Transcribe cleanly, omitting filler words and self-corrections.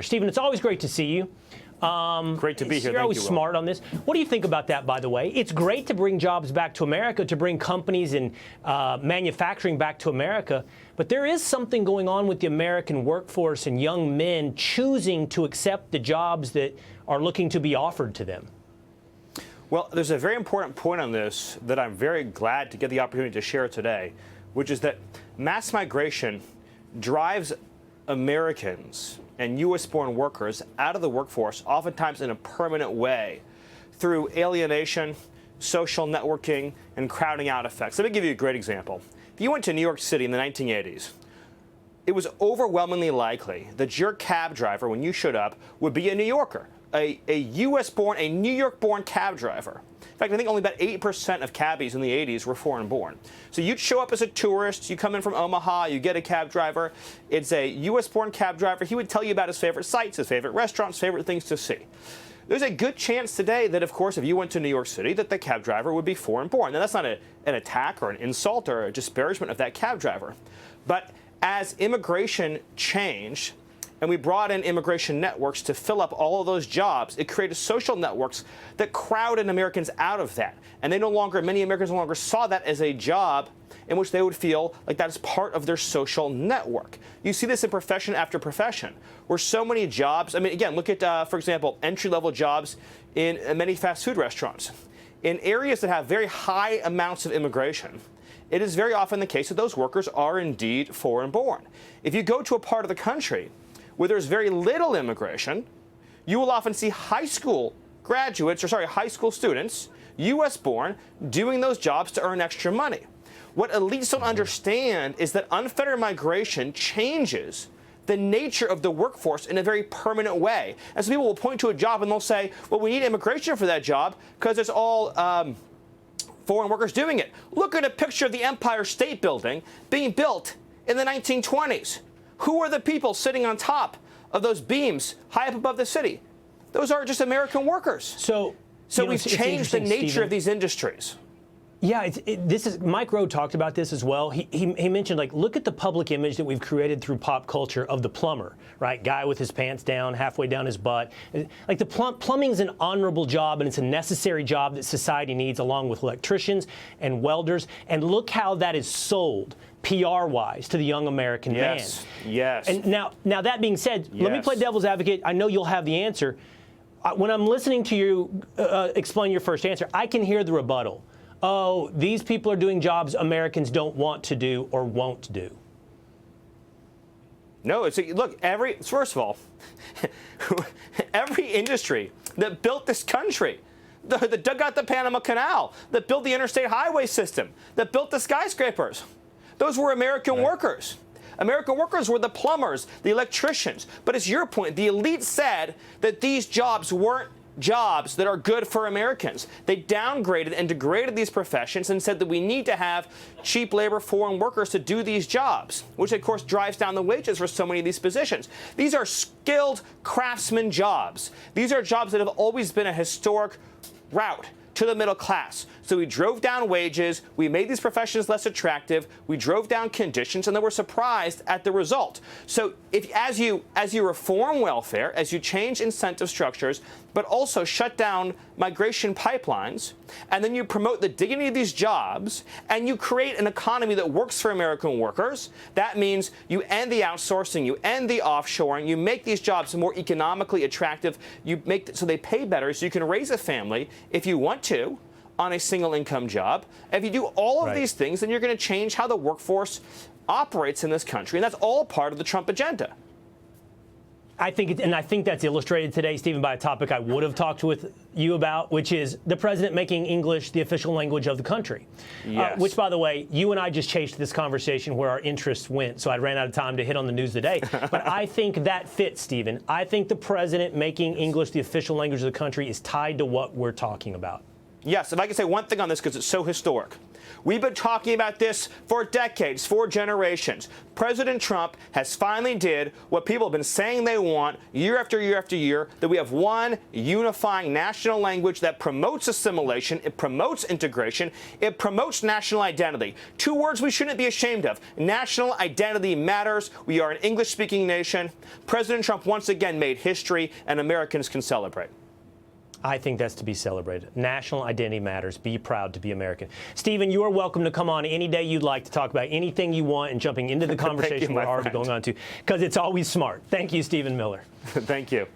Stephen, it's always great to see you. Great to be here. You're always smart on this. What do you think about that, by the way? It's great to bring jobs back to America, to bring companies and manufacturing back to America, but there is something going on with the American workforce and young men choosing to accept the jobs that are looking to be offered to them. Well, there's a very important point on this that I'm very glad to get the opportunity to share today, which is that mass migration drives Americans and U.S.-born workers out of the workforce, oftentimes in a permanent way, through alienation, social networking, and crowding out effects. Let me give you a great example. If you went to New York City in the 1980s, it was overwhelmingly likely that your cab driver, when you showed up, would be a New Yorker, a U.S.-born, a New York-born cab driver. In fact, I think only about 8% of cabbies in the 80s were foreign-born. So you'd show up as a tourist, you come in from Omaha, you get a cab driver. It's a U.S.-born cab driver. He would tell you about his favorite sites, his favorite restaurants, favorite things to see. There's a good chance today that, of course, if you went to New York City, that the cab driver would be foreign-born. Now, that's not an attack or an insult or a disparagement of that cab driver. But as immigration changed, and we brought in immigration networks to fill up all of those jobs, it created social networks that crowded Americans out of that. And many Americans no longer saw that as a job in which they would feel like that's part of their social network. You see this in profession after profession, where so many jobs, I mean, again, look at, for example, entry-level jobs in many fast food restaurants. In areas that have very high amounts of immigration, it is very often the case that those workers are indeed foreign-born. If you go to a part of the country where there's very little immigration, you will often see high school students, U.S.-born, doing those jobs to earn extra money. What elites don't understand is that unfettered migration changes the nature of the workforce in a very permanent way. And so people will point to a job and they'll say, well, we need immigration for that job because it's all foreign workers doing it. Look at a picture of the Empire State Building being built in the 1920s. Who are the people sitting on top of those beams high up above the city? Those are just American workers. So we've changed the nature Stephen, of these industries. Yeah, Mike Rowe talked about this as well. He mentioned, like, look at the public image that we've created through pop culture of the plumber, right? Guy with his pants down, halfway down his butt. Like, the plumbing is an honorable job, and it's a necessary job that society needs, along with electricians and welders. And look how that is sold PR-wise to the young American man. Yes. And now that being said, let me play devil's advocate. I know you'll have the answer. When I'm listening to you explain your first answer, I can hear the rebuttal. Oh, these people are doing jobs Americans don't want to do or won't do. No, look, first of all, every industry that built this country, that dug out the Panama Canal, that built the interstate highway system, that built the skyscrapers, those were American workers. American workers were the plumbers, the electricians. But it's your point. The elite said that these jobs weren't jobs that are good for Americans. They downgraded and degraded these professions and said that we need to have cheap labor, foreign workers to do these jobs, which of course drives down the wages for so many of these positions. These are skilled craftsman jobs. These are jobs that have always been a historic route to the middle class. So we drove down wages, we made these professions less attractive, we drove down conditions, and then we're surprised at the result. So as you reform welfare, as you change incentive structures, but also shut down migration pipelines, and then you promote the dignity of these jobs, and you create an economy that works for American workers, that means you end the outsourcing, you end the offshoring, you make these jobs more economically attractive, you make so they pay better, so you can raise a family if you want to on a single income job. If you do all of these things, then you're going to change how the workforce operates in this country. And that's all part of the Trump agenda. I think that's illustrated today, Stephen, by a topic I would have talked with you about, which is the president making English the official language of the country. Yes. Which, by the way, you and I just chased this conversation where our interests went, so I ran out of time to hit on the news today. But I think that fits, Stephen. I think the president making English the official language of the country is tied to what we're talking about. Yes, if I can say one thing on this, because it's so historic. We've been talking about this for decades, for generations. President Trump has finally did what people have been saying they want year after year after year, that we have one unifying national language that promotes assimilation, it promotes integration, it promotes national identity. Two words we shouldn't be ashamed of. National identity matters. We are an English-speaking nation. President Trump once again made history, and Americans can celebrate. I think that's to be celebrated. National identity matters. Be proud to be American. Stephen, you are welcome to come on any day you'd like to talk about anything you want and jumping into the conversation we're already going on to, because it's always smart. Thank you, Stephen Miller. Thank you.